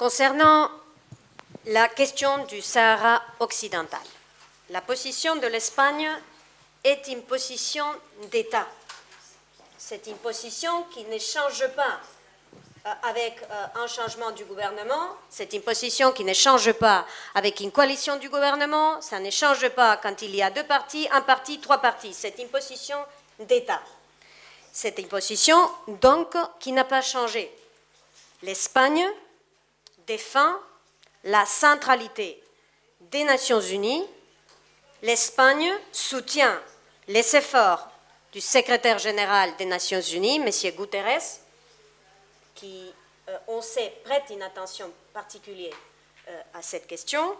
Concernant la question du Sahara occidental, la position de l'Espagne est une position d'État. C'est une position qui ne change pas avec un changement du gouvernement, c'est une position qui ne change pas avec une coalition du gouvernement, ça ne change pas quand il y a deux partis, un parti, trois partis, c'est une position d'État. C'est une position donc qui n'a pas changé. L'Espagne défend la centralité des Nations Unies, l'Espagne soutient les efforts du secrétaire général des Nations Unies, M. Guterres, qui, on sait, prête une attention particulière à cette question.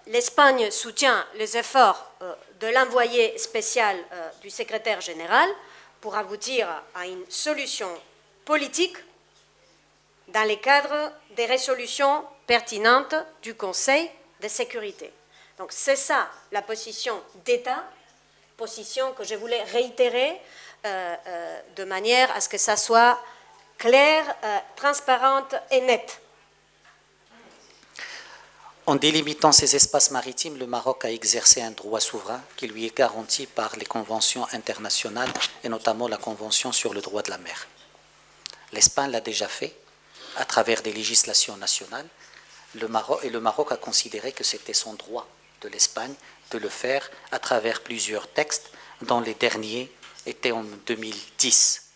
L'Espagne soutient les efforts de l'envoyé spécial du secrétaire général pour aboutir à une solution politique dans le cadre des résolutions pertinentes du Conseil de sécurité. Donc c'est ça la position d'État, position que je voulais réitérer de manière à ce que ça soit claire, transparente et nette. En délimitant ces espaces maritimes, le Maroc a exercé un droit souverain qui lui est garanti par les conventions internationales et notamment la Convention sur le droit de la mer. L'Espagne l'a déjà fait à travers des législations nationales. Le Maroc a considéré que c'était son droit de l'Espagne de le faire à travers plusieurs textes, dont les derniers étaient en 2010.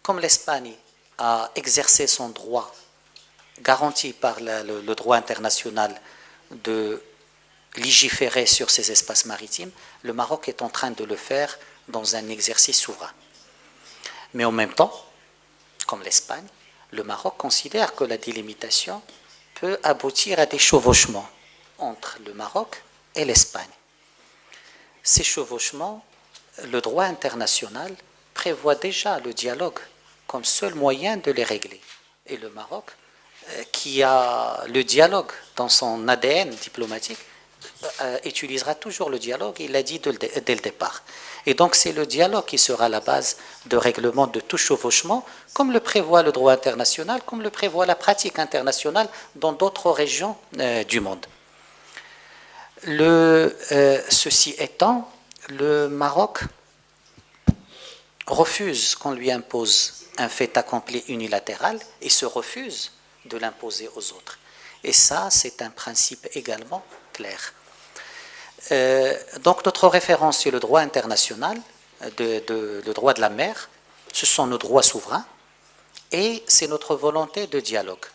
Comme l'Espagne a exercé son droit garanti par le droit international de légiférer sur ces espaces maritimes, le Maroc est en train de le faire dans un exercice souverain. Mais en même temps, comme l'Espagne, le Maroc considère que la délimitation peut aboutir à des chevauchements entre le Maroc et l'Espagne. Ces chevauchements, le droit international prévoit déjà le dialogue comme seul moyen de les régler. Et le Maroc, qui a le dialogue dans son ADN diplomatique, utilisera toujours le dialogue, il l'a dit dès le départ. Et donc c'est le dialogue qui sera la base de règlement de tout chevauchement, comme le prévoit le droit international, comme le prévoit la pratique internationale dans d'autres régions du monde. Ceci étant, le Maroc refuse qu'on lui impose un fait accompli unilatéral et se refuse de l'imposer aux autres. Et ça, c'est un principe également clair. Donc notre référence sur le droit international, le droit de la mer, ce sont nos droits souverains et c'est notre volonté de dialogue.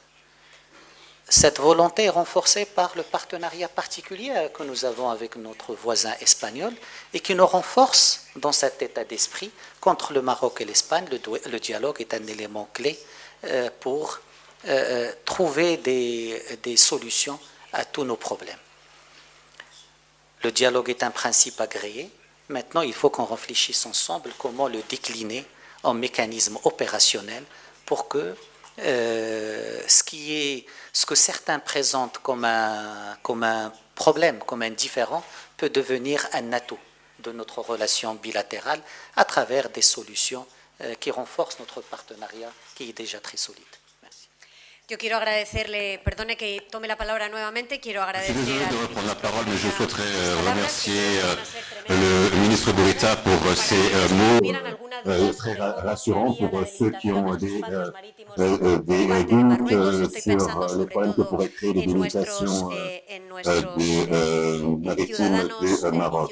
Cette volonté est renforcée par le partenariat particulier que nous avons avec notre voisin espagnol et qui nous renforce dans cet état d'esprit qu'entre le Maroc et l'Espagne, le dialogue est un élément clé pour trouver des solutions à tous nos problèmes. Le dialogue est un principe agréé. Maintenant, il faut qu'on réfléchisse ensemble comment le décliner en mécanisme opérationnel pour que ce que certains présentent comme un problème, comme un différend, peut devenir un atout de notre relation bilatérale à travers des solutions qui renforcent notre partenariat qui est déjà très solide. Yo quiero agradecerle, perdone que tome la palabra nuevamente, quiero agradecer. Je suis désolé de reprendre la parole, mais je souhaiterais remercier le ministre de l'État pour ces mots très rassurants pour ceux qui ont des doutes sur les problèmes que pourraient créer les délimitations maritimes du Maroc.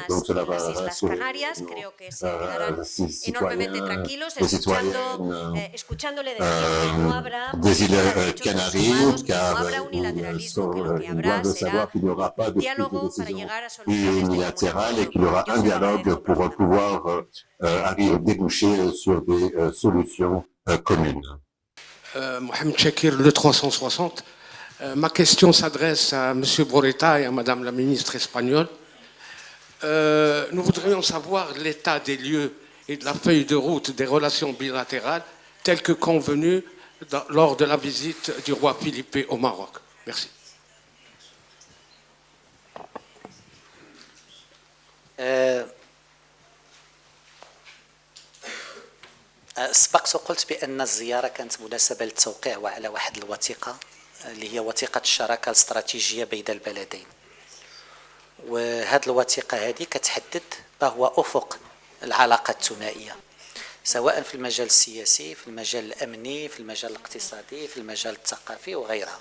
Donc cela va rassurer nos citoyens, les citoyennes des îles Canaries, car ils doivent savoir qu'il n'y aura pas de prise de décision unilatérale et qu'il y aura un dialogue pour pouvoir arriver à déboucher sur des solutions communes. Mohamed Chakir, le 360. Ma question s'adresse à M. Borreta et à Mme la ministre espagnole. Nous voudrions savoir l'état des lieux et de la feuille de route des relations bilatérales telles que convenues lors de la visite du roi Philippe au Maroc. Merci. سبق وقلت بأن الزيارة كانت مناسبة للتوقيع على واحد الوثيقة اللي هي وثيقة الشراكة الاستراتيجية بين البلدين. وهذه الوثيقة هذه كتحدد ما هو أفق العلاقة الثنائية، سواء في المجال السياسي، في المجال الأمني، في المجال الاقتصادي، في المجال الثقافي وغيرها.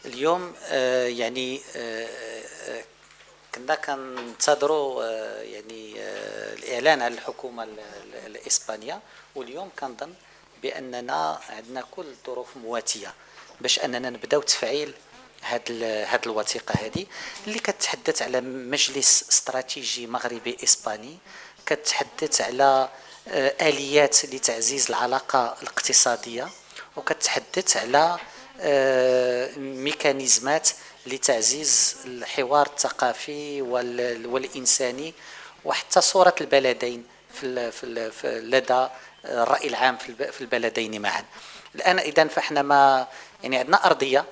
اليوم يعني كنا كنتظروا يعني الإعلان عن الحكومة الإسبانية، واليوم كنظن بأننا عندنا كل الظروف مواتية باش أننا نبداو تفعيل هاد الوثيقة هذه اللي كتحدث على مجلس استراتيجي مغربي إسباني، كتحدث على آليات لتعزيز العلاقة الاقتصادية، وكتحدث على ميكانيزمات لتعزيز الحوار الثقافي والإنساني، وحتى صورة البلدين لدى الرأي العام في البلدين معا. الآن إذن فإحنا ما يعني عندنا أرضية،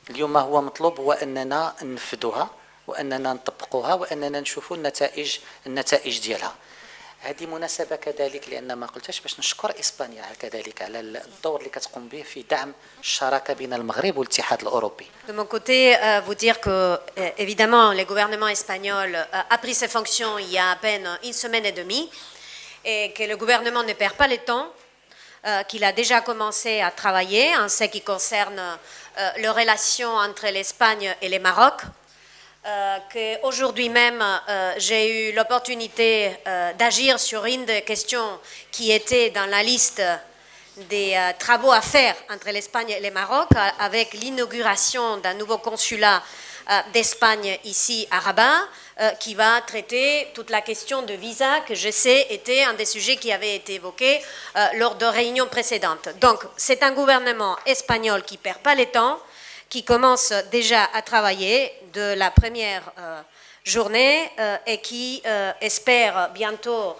اليوم ما هو مطلوب هو أننا ننفذوها وأننا نطبقوها وأننا نشوفوا النتائج ديالها. هذه مناسبة كذلك لأن ما قلتش باش نشكر إسبانيا كذلك على الدور اللي كتقوم به في دعم الشراكة بين المغرب والاتحاد الأوروبي. De mon côté, vous dire que, évidemment, le gouvernement espagnol a pris ses fonctions il y a à peine une semaine et demie et que le gouvernement ne perd pas le temps, qu'il a déjà commencé à travailler en ce qui concerne les relations entre l'Espagne et le Maroc. Qu'aujourd'hui même, j'ai eu l'opportunité d'agir sur une des questions qui était dans la liste des travaux à faire entre l'Espagne et le Maroc, avec l'inauguration d'un nouveau consulat d'Espagne ici à Rabat, qui va traiter toute la question de visa, que je sais était un des sujets qui avait été évoqué lors de réunions précédentes. Donc, c'est un gouvernement espagnol qui ne perd pas le temps, qui commence déjà à travailler de la première journée et qui espère bientôt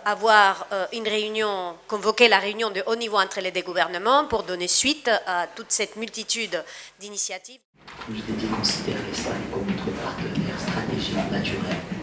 avoir une réunion, convoquer la réunion de haut niveau entre les deux gouvernements pour donner suite à toute cette multitude d'initiatives. Comme je l'ai dit, considère l'Espagne comme notre partenaire stratégique naturel